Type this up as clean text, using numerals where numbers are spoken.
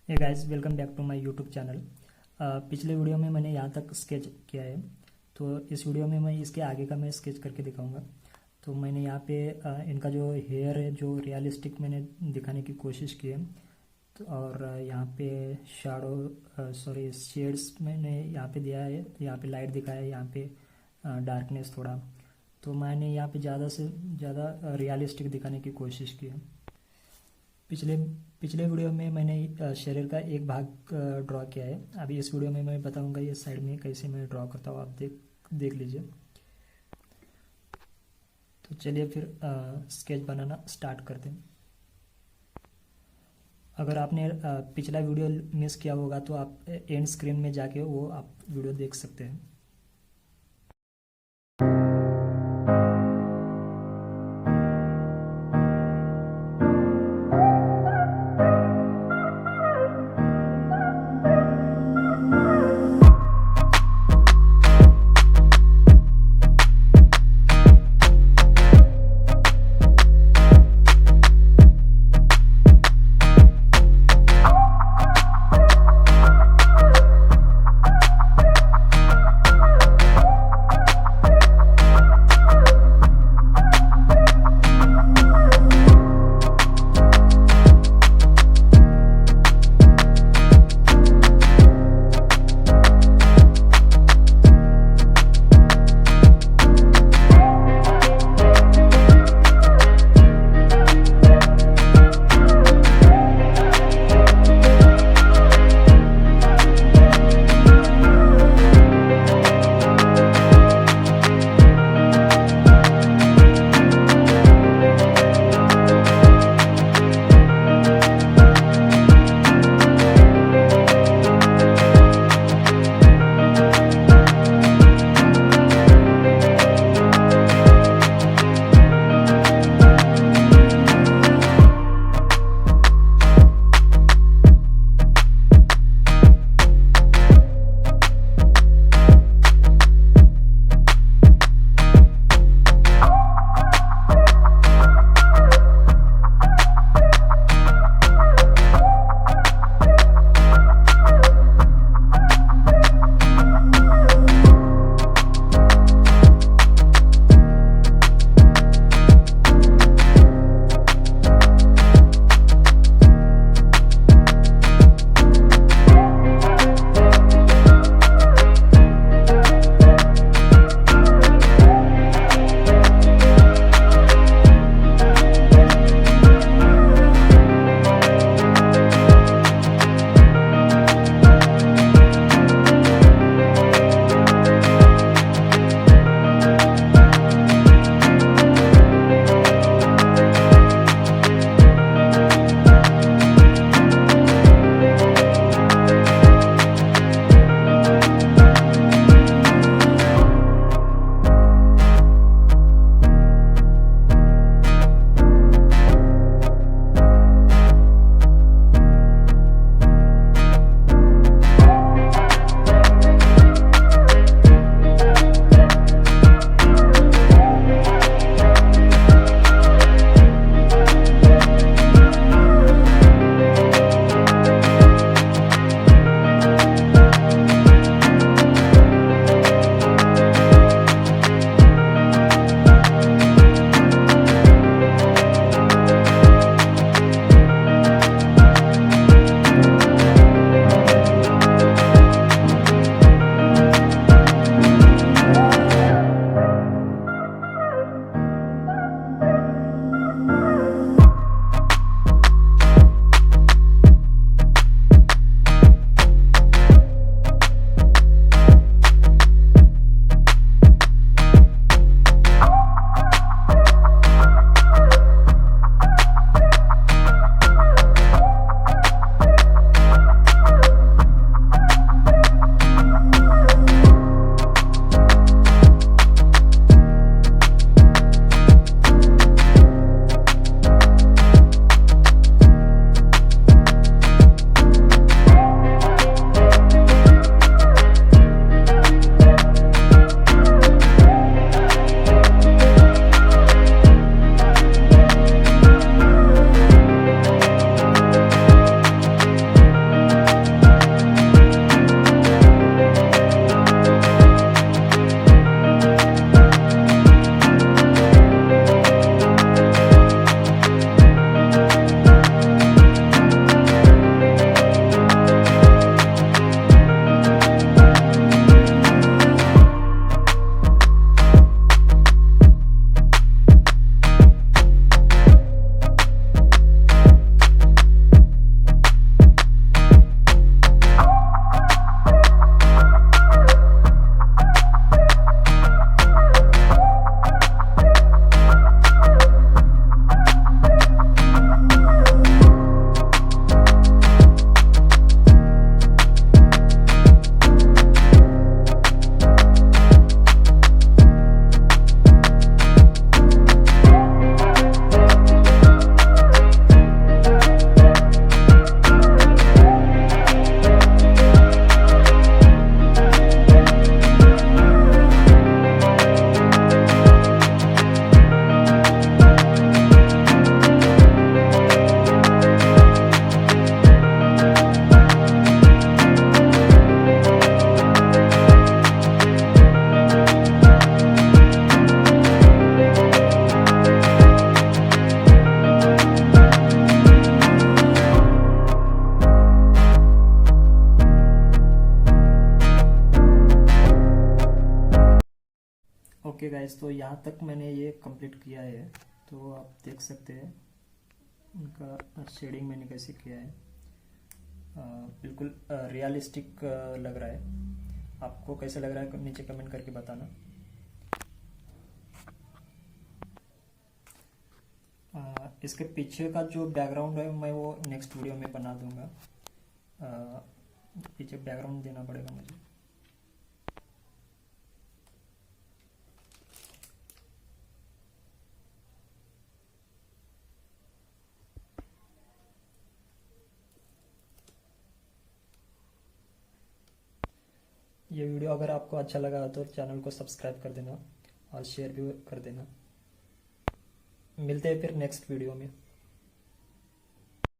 Hey guys, welcome back to my YouTube channel. पिछले video में मैंने यहाँ तक स्केच किया है, तो इस वीडियो में मैं इसके आगे का मैं स्केच करके दिखाऊंगा। तो मैंने यहाँ पे इनका जो हेयर है जो रियलिस्टिक मैंने दिखाने की कोशिश की है। तो और यहाँ पे शेड्स मैंने यहाँ पे दिया है, यहाँ पे लाइट दिखाया है, यहाँ पे डार्कनेस थोड़ा। तो मैंने यहाँ पे ज़्यादा से ज़्यादा रियलिस्टिक दिखाने की कोशिश की है। पिछले वीडियो में मैंने शरीर का एक भाग ड्रॉ किया है। अभी इस वीडियो में मैं बताऊंगा ये साइड में कैसे मैं ड्रॉ करता हूँ, आप देख लीजिए। तो चलिए फिर स्केच बनाना स्टार्ट करते हैं। अगर आपने पिछला वीडियो मिस किया होगा तो आप एंड स्क्रीन में जाके वो आप वीडियो देख सकते हैं। ओके गाइस, तो यहाँ तक मैंने ये कंप्लीट किया है। तो आप देख सकते हैं इनका शेडिंग मैंने कैसे किया है। बिल्कुल रियलिस्टिक लग रहा है। आपको कैसे लग रहा है नीचे कमेंट करके बताना। इसके पीछे का जो बैकग्राउंड है मैं वो नेक्स्ट वीडियो में बना दूंगा। पीछे बैकग्राउंड देना पड़ेगा मुझे। ये वीडियो अगर आपको अच्छा लगा तो चैनल को सब्सक्राइब कर देना और शेयर भी कर देना। मिलते हैं फिर नेक्स्ट वीडियो में।